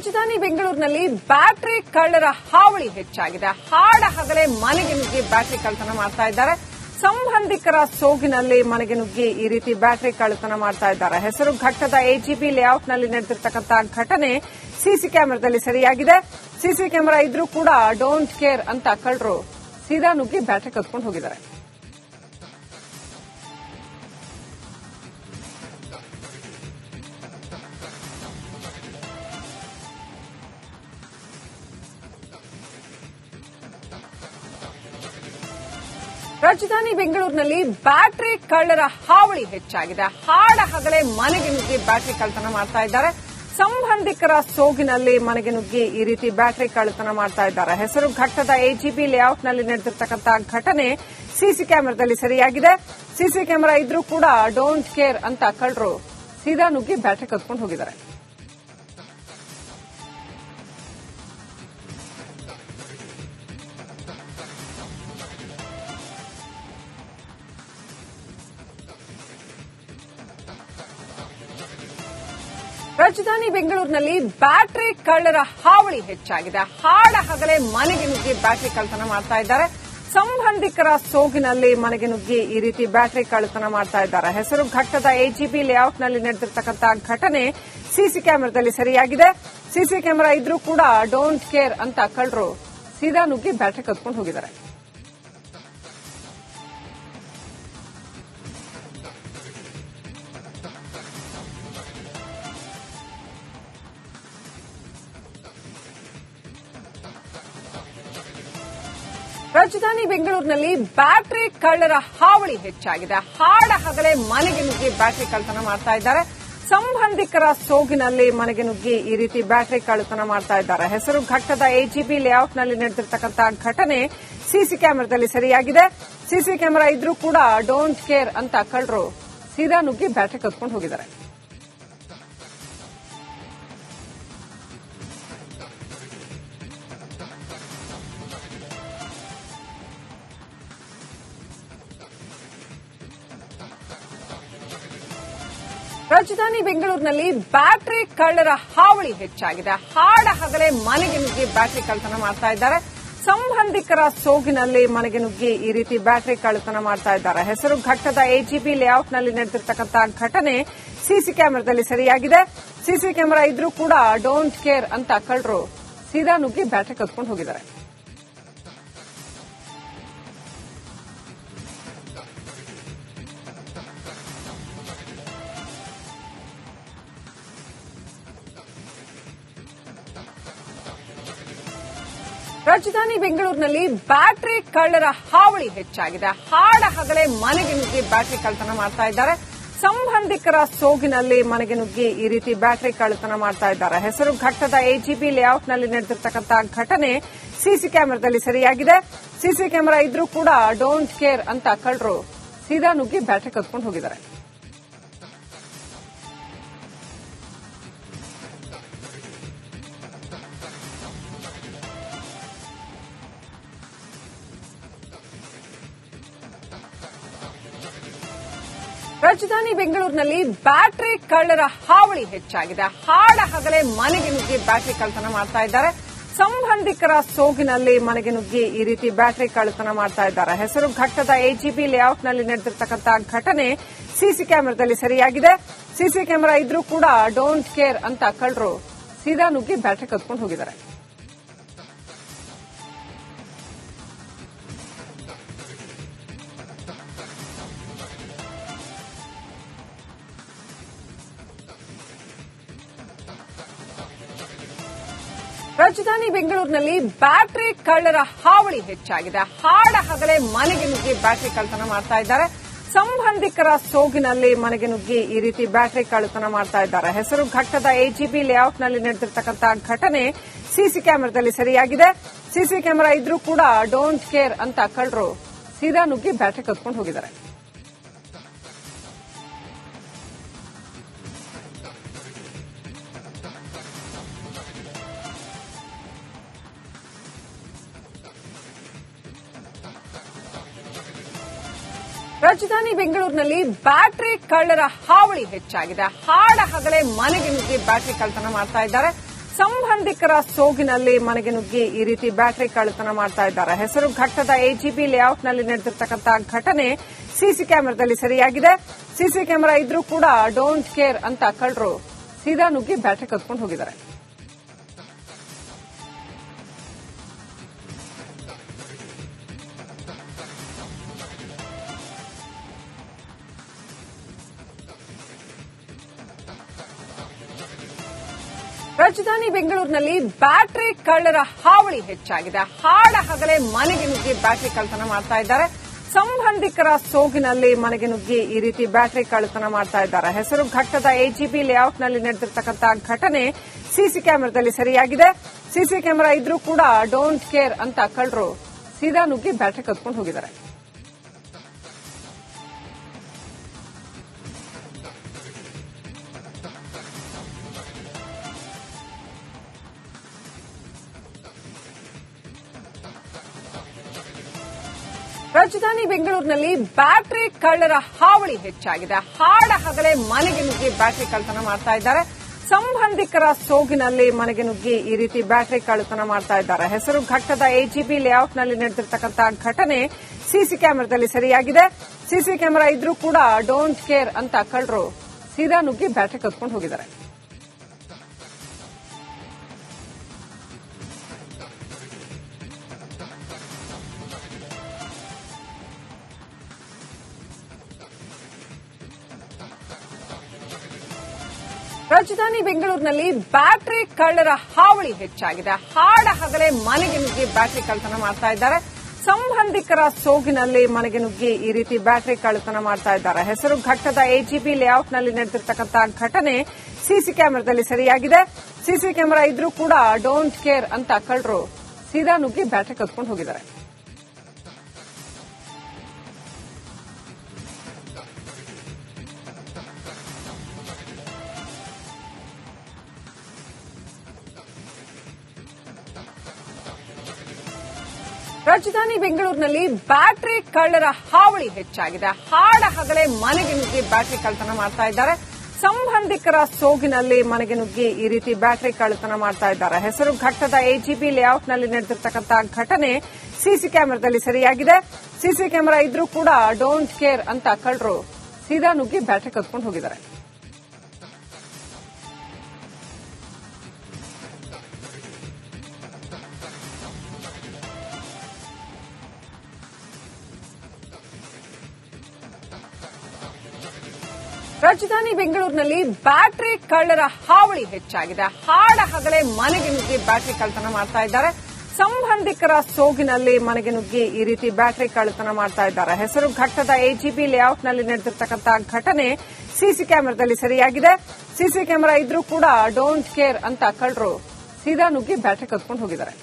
ರಾಜಧಾನಿ ಬೆಂಗಳೂರಿನಲ್ಲಿ ಬ್ಯಾಟರಿ ಕಳ್ಳರ ಹಾವಳಿ ಹೆಚ್ಚಾಗಿದೆ. ಹಾಡ ಹಗಲೇ ಮನೆಗೆ ನುಗ್ಗಿ ಬ್ಯಾಟರಿ ಕಳ್ಳತನ ಮಾಡ್ತಾ ಇದ್ದಾರೆ. ಸಂಬಂಧಿಕರ ಸೋಗಿನಲ್ಲಿ ಮನೆಗೆ ನುಗ್ಗಿ ಈ ರೀತಿ ಬ್ಯಾಟರಿ ಕಳ್ಳತನ ಮಾಡ್ತಾ ಇದ್ದಾರೆ. ಹೆಸರು ಘಟ್ಟದ ಎಜಿಬಿ ಲೇಔಟ್ನಲ್ಲಿ ನಡೆದಿರ್ತಕ್ಕಂಥ ಘಟನೆ ಸಿಸಿ ಕ್ಯಾಮೆರಾದಲ್ಲಿ ಸೆರೆಯಾಗಿದೆ. ಸಿಸಿ ಕ್ಯಾಮೆರಾ ಇದ್ರೂ ಕೂಡ ಡೋಂಟ್ ಕೇರ್ ಅಂತ ಕಳ್ಳರು ಸೀದಾ ನುಗ್ಗಿ ಬ್ಯಾಟರಿ ಕದ್ಕೊಂಡು ಹೋಗಿದ್ದಾರೆ. ರಾಜಧಾನಿ ಬೆಂಗಳೂರಿನಲ್ಲಿ ಬ್ಯಾಟರಿ ಕಳ್ಳರ ಹಾವಳಿ ಹೆಚ್ಚಾಗಿದೆ. ಹಾಡ ಹಗಲೇ ಮನೆಗೆ ನುಗ್ಗಿ ಬ್ಯಾಟರಿ ಕಳ್ಳತನ ಮಾಡ್ತಾ ಇದ್ದಾರೆ. ಸಂಬಂಧಿಕರ ಸೋಗಿನಲ್ಲಿ ಮನೆಗೆ ನುಗ್ಗಿ ಈ ರೀತಿ ಬ್ಯಾಟರಿ ಕಳ್ಳತನ ಮಾಡ್ತಾ ಇದ್ದಾರೆ. ಹೆಸರು ಘಟ್ಟದ ಎಜಿಬಿ ಲೇಔಟ್ನಲ್ಲಿ ನಡೆದಿರ್ತಕ್ಕಂಥ ಘಟನೆ ಸಿಸಿ ಕ್ಯಾಮೆರಾದಲ್ಲಿ ಸೆರೆಯಾಗಿದೆ. ಸಿಸಿ ಕ್ಯಾಮೆರಾ ಇದ್ರೂ ಕೂಡ ಡೋಂಟ್ ಕೇರ್ ಅಂತ ಕಳ್ಳರು ಸೀದಾ ನುಗ್ಗಿ ಬ್ಯಾಟರಿ ಕದ್ಕೊಂಡು ಹೋಗಿದ್ದಾರೆ. ರಾಜಧಾನಿ ಬೆಂಗಳೂರಿನಲ್ಲಿ ಬ್ಯಾಟರಿ ಕಳ್ಳರ ಹಾವಳಿ ಹೆಚ್ಚಾಗಿದೆ. ಹಾಡ ಹಗಲೇ ಮನೆಗೆ ನುಗ್ಗಿ ಬ್ಯಾಟರಿ ಕಳ್ಳತನ ಮಾಡ್ತಾ ಇದ್ದಾರೆ. ಸಂಬಂಧಿಕರ ಸೋಗಿನಲ್ಲಿ ಮನೆಗೆ ನುಗ್ಗಿ ಈ ರೀತಿ ಬ್ಯಾಟರಿ ಕಳ್ಳತನ ಮಾಡ್ತಾ ಇದ್ದಾರೆ. ಹೆಸರು ಘಟ್ಟದ ಎಜಿಬಿ ಲೇಔಟ್ನಲ್ಲಿ ನಡೆದಿರ್ತಕ್ಕಂಥ ಘಟನೆ ಸಿಸಿ ಕ್ಯಾಮೆರಾದಲ್ಲಿ ಸೆರೆಯಾಗಿದೆ. ಸಿಸಿ ಕ್ಯಾಮೆರಾ ಇದ್ರೂ ಕೂಡ ಡೋಂಟ್ ಕೇರ್ ಅಂತ ಕಳ್ಳರು ಸೀದಾ ನುಗ್ಗಿ ಬ್ಯಾಟರಿ ಕದ್ಕೊಂಡು ಹೋಗಿದ್ದಾರೆ. ರಾಜಧಾನಿ ಬೆಂಗಳೂರಿನಲ್ಲಿ ಬ್ಯಾಟರಿ ಕಳ್ಳರ ಹಾವಳಿ ಹೆಚ್ಚಾಗಿದೆ. ಹಾಡ ಹಗಲೇ ಮನೆಗೆ ನುಗ್ಗಿ ಬ್ಯಾಟರಿ ಕಳ್ಳತನ ಮಾಡ್ತಾ ಇದ್ದಾರೆ. ಸಂಬಂಧಿಕರ ಸೋಗಿನಲ್ಲಿ ಮನೆಗೆ ನುಗ್ಗಿ ಈ ರೀತಿ ಬ್ಯಾಟರಿ ಕಳ್ಳತನ ಮಾಡ್ತಾ ಇದ್ದಾರೆ. ಹೆಸರು ಘಟ್ಟದ ಎಜಿಬಿ ಲೇಔಟ್ನಲ್ಲಿ ನಡೆದಿರ್ತಕ್ಕಂಥ ಘಟನೆ ಸಿಸಿ ಕ್ಯಾಮೆರಾದಲ್ಲಿ ಸೆರೆಯಾಗಿದೆ. ಸಿಸಿ ಕ್ಯಾಮೆರಾ ಇದ್ರೂ ಕೂಡ ಡೋಂಟ್ ಕೇರ್ ಅಂತ ಕಳ್ಳರು ಸೀದಾ ನುಗ್ಗಿ ಬ್ಯಾಟರಿ ಕದ್ಕೊಂಡು ಹೋಗಿದ್ದಾರೆ. ರಾಜಧಾನಿ ಬೆಂಗಳೂರಿನಲ್ಲಿ ಬ್ಯಾಟರಿ ಕಳ್ಳರ ಹಾವಳಿ ಹೆಚ್ಚಾಗಿದೆ. ಹಾಡ ಹಗಲೇ ಮನೆಗೆ ನುಗ್ಗಿ ಬ್ಯಾಟರಿ ಕಳ್ಳತನ ಮಾಡ್ತಾ ಇದ್ದಾರೆ. ಸಂಬಂಧಿಕರ ಸೋಗಿನಲ್ಲಿ ಮನೆಗೆ ನುಗ್ಗಿ ಈ ರೀತಿ ಬ್ಯಾಟರಿ ಕಳ್ಳತನ ಮಾಡ್ತಾ ಇದ್ದಾರೆ. ಹೆಸರು ಘಟ್ಟದ ಎಜಿಬಿ ಲೇಔಟ್ನಲ್ಲಿ ನಡೆದಿರ್ತಕ್ಕಂಥ ಘಟನೆ ಸಿಸಿ ಕ್ಯಾಮೆರಾದಲ್ಲಿ ಸೆರೆಯಾಗಿದೆ. ಸಿಸಿ ಕ್ಯಾಮೆರಾ ಇದ್ರೂ ಕೂಡ ಡೋಂಟ್ ಕೇರ್ ಅಂತ ಕಳ್ಳರು ಸೀದಾ ನುಗ್ಗಿ ಬ್ಯಾಟರಿ ಕದ್ಕೊಂಡು ಹೋಗಿದ್ದಾರೆ. ರಾಜಧಾನಿ ಬೆಂಗಳೂರಿನಲ್ಲಿ ಬ್ಯಾಟರಿ ಕಳ್ಳರ ಹಾವಳಿ ಹೆಚ್ಚಾಗಿದೆ. ಹಾಡ ಹಗಲೇ ಮನೆಗೆ ನುಗ್ಗಿ ಬ್ಯಾಟರಿ ಕಳ್ಳತನ ಮಾಡ್ತಾ ಇದ್ದಾರೆ. ಸಂಬಂಧಿಕರ ಸೋಗಿನಲ್ಲಿ ಮನೆಗೆ ನುಗ್ಗಿ ಈ ರೀತಿ ಬ್ಯಾಟರಿ ಕಳ್ಳತನ ಮಾಡ್ತಾ ಇದ್ದಾರೆ. ಹೆಸರು ಘಟ್ಟದ ಎಜಿಬಿ ಲೇಔಟ್ನಲ್ಲಿ ನಡೆದಿರ್ತಕ್ಕಂಥ ಘಟನೆ ಸಿಸಿ ಕ್ಯಾಮೆರಾದಲ್ಲಿ ಸೆರೆಯಾಗಿದೆ. ಸಿಸಿ ಕ್ಯಾಮೆರಾ ಇದ್ರೂ ಕೂಡ ಡೋಂಟ್ ಕೇರ್ ಅಂತ ಕಳ್ಳರು ಸೀದಾ ನುಗ್ಗಿ ಬ್ಯಾಟರಿ ಕದ್ಕೊಂಡು ಹೋಗಿದ್ದಾರೆ. ರಾಜಧಾನಿ ಬೆಂಗಳೂರಿನಲ್ಲಿ ಬ್ಯಾಟರಿ ಕಳ್ಳರ ಹಾವಳಿ ಹೆಚ್ಚಾಗಿದೆ. ಹಾಡ ಹಗಲೇ ಮನೆಗೆ ನುಗ್ಗಿ ಬ್ಯಾಟರಿ ಕಳ್ಳತನ ಮಾಡ್ತಾ ಇದ್ದಾರೆ. ಸಂಬಂಧಿಕರ ಸೋಗಿನಲ್ಲಿ ಮನೆಗೆ ನುಗ್ಗಿ ಈ ರೀತಿ ಬ್ಯಾಟರಿ ಕಳ್ಳತನ ಮಾಡ್ತಾ ಇದ್ದಾರೆ. ಹೆಸರು ಘಟ್ಟದ ಎಜಿಬಿ ಲೇಔಟ್ನಲ್ಲಿ ನಡೆದಿರ್ತಕ್ಕಂಥ ಘಟನೆ ಸಿಸಿ ಕ್ಯಾಮೆರಾದಲ್ಲಿ ಸೆರೆಯಾಗಿದೆ. ಸಿಸಿ ಕ್ಯಾಮೆರಾ ಇದ್ರೂ ಕೂಡ ಡೋಂಟ್ ಕೇರ್ ಅಂತ ಕಳ್ಳರು ಸೀದಾ ನುಗ್ಗಿ ಬ್ಯಾಟರಿ ಕದ್ಕೊಂಡು ಹೋಗಿದ್ದಾರೆ. ರಾಜಧಾನಿ ಬೆಂಗಳೂರಿನಲ್ಲಿ ಬ್ಯಾಟರಿ ಕಳ್ಳರ ಹಾವಳಿ ಹೆಚ್ಚಾಗಿದೆ. ಹಾಡ ಹಗಲೇ ಮನೆಗೆ ನುಗ್ಗಿ ಬ್ಯಾಟರಿ ಕಳ್ಳತನ ಮಾಡ್ತಾ ಇದ್ದಾರೆ. ಸಂಬಂಧಿಕರ ಸೋಗಿನಲ್ಲಿ ಮನೆಗೆ ನುಗ್ಗಿ ಈ ರೀತಿ ಬ್ಯಾಟರಿ ಕಳ್ಳತನ ಮಾಡ್ತಾ ಇದ್ದಾರೆ. ಹೆಸರು ಘಟ್ಟದ ಎಜಿಬಿ ಲೇಔಟ್ನಲ್ಲಿ ನಡೆದಿರ್ತಕ್ಕಂಥ ಘಟನೆ ಸಿಸಿ ಕ್ಯಾಮೆರಾದಲ್ಲಿ ಸೆರೆಯಾಗಿದೆ. ಸಿಸಿ ಕ್ಯಾಮೆರಾ ಇದ್ರೂ ಕೂಡ ಡೋಂಟ್ ಕೇರ್ ಅಂತ ಕಳ್ಳರು ಸೀದಾ ನುಗ್ಗಿ ಬ್ಯಾಟರಿ ಕದ್ಕೊಂಡು ಹೋಗಿದ್ದಾರೆ. ರಾಜಧಾನಿ ಬೆಂಗಳೂರಿನಲ್ಲಿ ಬ್ಯಾಟರಿ ಕಳ್ಳರ ಹಾವಳಿ ಹೆಚ್ಚಾಗಿದೆ. ಹಾಡ ಹಗಲೇ ಮನೆಗೆ ನುಗ್ಗಿ ಬ್ಯಾಟರಿ ಕಳ್ಳತನ ಮಾಡ್ತಾ ಇದ್ದಾರೆ. ಸಂಬಂಧಿಕರ ಸೋಗಿನಲ್ಲಿ ಮನೆಗೆ ನುಗ್ಗಿ ಈ ರೀತಿ ಬ್ಯಾಟರಿ ಕಳ್ಳತನ ಮಾಡ್ತಾ ಇದ್ದಾರೆ. ಹೆಸರು ಘಟ್ಟದ ಎಜಿಬಿ ಲೇಔಟ್ನಲ್ಲಿ ನಡೆದಿರ್ತಕ್ಕಂಥ ಘಟನೆ ಸಿಸಿ ಕ್ಯಾಮೆರಾದಲ್ಲಿ ಸೆರೆಯಾಗಿದೆ. ಸಿಸಿ ಕ್ಯಾಮೆರಾ ಇದ್ರೂ ಕೂಡ ಡೋಂಟ್ ಕೇರ್ ಅಂತ ಕಳ್ಳರು ಸೀದಾ ನುಗ್ಗಿ ಬ್ಯಾಟರಿ ಕದ್ಕೊಂಡು ಹೋಗಿದ್ದಾರೆ. ರಾಜಧಾನಿ ಬೆಂಗಳೂರಿನಲ್ಲಿ ಬ್ಯಾಟರಿ ಕಳ್ಳರ ಹಾವಳಿ ಹೆಚ್ಚಾಗಿದೆ. ಹಾಡ ಹಗಲೇ ಮನೆಗೆ ನುಗ್ಗಿ ಬ್ಯಾಟರಿ ಕಳ್ಳತನ ಮಾಡ್ತಾ ಇದ್ದಾರೆ. ಸಂಬಂಧಿಕರ ಸೋಗಿನಲ್ಲಿ ಮನೆಗೆ ನುಗ್ಗಿ ಈ ರೀತಿ ಬ್ಯಾಟರಿ ಕಳ್ಳತನ ಮಾಡ್ತಾ ಇದ್ದಾರೆ. ಹೆಸರು ಘಟ್ಟದ ಎಜಿಬಿ ಲೇಔಟ್ನಲ್ಲಿ ನಡೆದಿರ್ತಕ್ಕಂಥ ಘಟನೆ ಸಿಸಿ ಕ್ಯಾಮೆರಾದಲ್ಲಿ ಸೆರೆಯಾಗಿದೆ. ಸಿಸಿ ಕ್ಯಾಮೆರಾ ಇದ್ರೂ ಕೂಡ ಡೋಂಟ್ ಕೇರ್ ಅಂತ ಕಳ್ಳರು ಸೀದಾ ನುಗ್ಗಿ ಬ್ಯಾಟರಿ ಕದ್ಕೊಂಡು ಹೋಗಿದ್ದಾರೆ. ರಾಜಧಾನಿ ಬೆಂಗಳೂರಿನಲ್ಲಿ ಬ್ಯಾಟರಿ ಕಳ್ಳರ ಹಾವಳಿ ಹೆಚ್ಚಾಗಿದೆ. ಹಾಡ ಹಗಲೇ ಮನೆಗೆ ನುಗ್ಗಿ ಬ್ಯಾಟರಿ ಕಳ್ಳತನ ಮಾಡ್ತಾ ಇದ್ದಾರೆ. ಸಂಬಂಧಿಕರ ಸೋಗಿನಲ್ಲಿ ಮನೆಗೆ ನುಗ್ಗಿ ಈ ರೀತಿ ಬ್ಯಾಟರಿ ಕಳ್ಳತನ ಮಾಡ್ತಾ ಇದ್ದಾರೆ. ಹೆಸರು ಘಟ್ಟದ ಎಜಿಬಿ ಲೇಔಟ್ನಲ್ಲಿ ನಡೆದಿರ್ತಕ್ಕಂಥ ಘಟನೆ ಸಿಸಿ ಕ್ಯಾಮೆರಾದಲ್ಲಿ ಸೆರೆಯಾಗಿದೆ. ಸಿಸಿ ಕ್ಯಾಮೆರಾ ಇದ್ರೂ ಕೂಡ ಡೋಂಟ್ ಕೇರ್ ಅಂತ ಕಳ್ಳರು ಸೀದಾ ನುಗ್ಗಿ ಬ್ಯಾಟರಿ ಕದ್ಕೊಂಡು ಹೋಗಿದ್ದಾರೆ. ರಾಜಧಾನಿ ಬೆಂಗಳೂರಿನಲ್ಲಿ ಬ್ಯಾಟರಿ ಕಳ್ಳರ ಹಾವಳಿ ಹೆಚ್ಚಾಗಿದೆ. ಹಾಡ ಹಗಲೇ ಮನೆಗೆ ನುಗ್ಗಿ ಬ್ಯಾಟರಿ ಕಳ್ಳತನ ಮಾಡ್ತಾ ಇದ್ದಾರೆ. ಸಂಬಂಧಿಕರ ಸೋಗಿನಲ್ಲಿ ಮನೆಗೆ ನುಗ್ಗಿ ಈ ರೀತಿ ಬ್ಯಾಟರಿ ಕಳ್ಳತನ ಮಾಡ್ತಾ ಇದ್ದಾರೆ. ಹೆಸರು ಘಟ್ಟದ ಎಜಿಬಿ ಲೇಔಟ್ನಲ್ಲಿ ನಡೆದಿರ್ತಕ್ಕಂಥ ಘಟನೆ ಸಿಸಿ ಕ್ಯಾಮೆರಾದಲ್ಲಿ ಸೆರೆಯಾಗಿದೆ. ಸಿಸಿ ಕ್ಯಾಮೆರಾ ಇದ್ರೂ ಕೂಡ ಡೋಂಟ್ ಕೇರ್ ಅಂತ ಕಳ್ಳರು ಸೀದಾ ನುಗ್ಗಿ ಬ್ಯಾಟರಿ ಕದ್ಕೊಂಡು ಹೋಗಿದ್ದಾರೆ. ರಾಜಧಾನಿ ಬೆಂಗಳೂರಿನಲ್ಲಿ ಬ್ಯಾಟರಿ ಕಳ್ಳರ ಹಾವಳಿ ಹೆಚ್ಚಾಗಿದೆ. ಹಾಡ ಹಗಲೇ ಮನೆಗೆ ನುಗ್ಗಿ ಬ್ಯಾಟರಿ ಕಳ್ಳತನ ಮಾಡ್ತಾ ಇದ್ದಾರೆ. ಸಂಬಂಧಿಕರ ಸೋಗಿನಲ್ಲಿ ಮನೆಗೆ ನುಗ್ಗಿ ಈ ರೀತಿ ಬ್ಯಾಟರಿ ಕಳ್ಳತನ ಮಾಡ್ತಾ ಇದ್ದಾರೆ. ಹೆಸರು ಘಟ್ಟದ ಎಜಿಬಿ ಲೇಔಟ್ನಲ್ಲಿ ನಡೆದಿರ್ತಕ್ಕಂಥ ಘಟನೆ ಸಿಸಿ ಕ್ಯಾಮೆರಾದಲ್ಲಿ ಸೆರೆಯಾಗಿದೆ. ಸಿಸಿ ಕ್ಯಾಮೆರಾ ಇದ್ರೂ ಕೂಡ ಡೋಂಟ್ ಕೇರ್ ಅಂತ ಕಳ್ಳರು ಸೀದಾ ನುಗ್ಗಿ ಬ್ಯಾಟರಿ ಕದ್ಕೊಂಡು ಹೋಗಿದ್ದಾರೆ. ರಾಜಧಾನಿ ಬೆಂಗಳೂರಿನಲ್ಲಿ ಬ್ಯಾಟರಿ ಕಳ್ಳರ ಹಾವಳಿ ಹೆಚ್ಚಾಗಿದೆ. ಹಾಡ ಹಗಲೇ ಮನೆಗೆ ನುಗ್ಗಿ ಬ್ಯಾಟರಿ ಕಳ್ಳತನ ಮಾಡ್ತಾ ಇದ್ದಾರೆ. ಸಂಬಂಧಿಕರ ಸೋಗಿನಲ್ಲಿ ಮನೆಗೆ ನುಗ್ಗಿ ಈ ರೀತಿ ಬ್ಯಾಟರಿ ಕಳ್ಳತನ ಮಾಡ್ತಾ ಇದ್ದಾರೆ. ಹೆಸರು ಘಟ್ಟದ ಎಜಿಬಿ ಲೇಔಟ್ನಲ್ಲಿ ನಡೆದಿರ್ತಕ್ಕಂಥ ಘಟನೆ ಸಿಸಿ ಕ್ಯಾಮೆರಾದಲ್ಲಿ ಸೆರೆಯಾಗಿದೆ. ಸಿಸಿ ಕ್ಯಾಮೆರಾ ಇದ್ರೂ ಕೂಡ ಡೋಂಟ್ ಕೇರ್ ಅಂತ ಕಳ್ಳರು ಸೀದಾ ನುಗ್ಗಿ ಬ್ಯಾಟರಿ ಕದ್ಕೊಂಡು ಹೋಗಿದ್ದಾರೆ.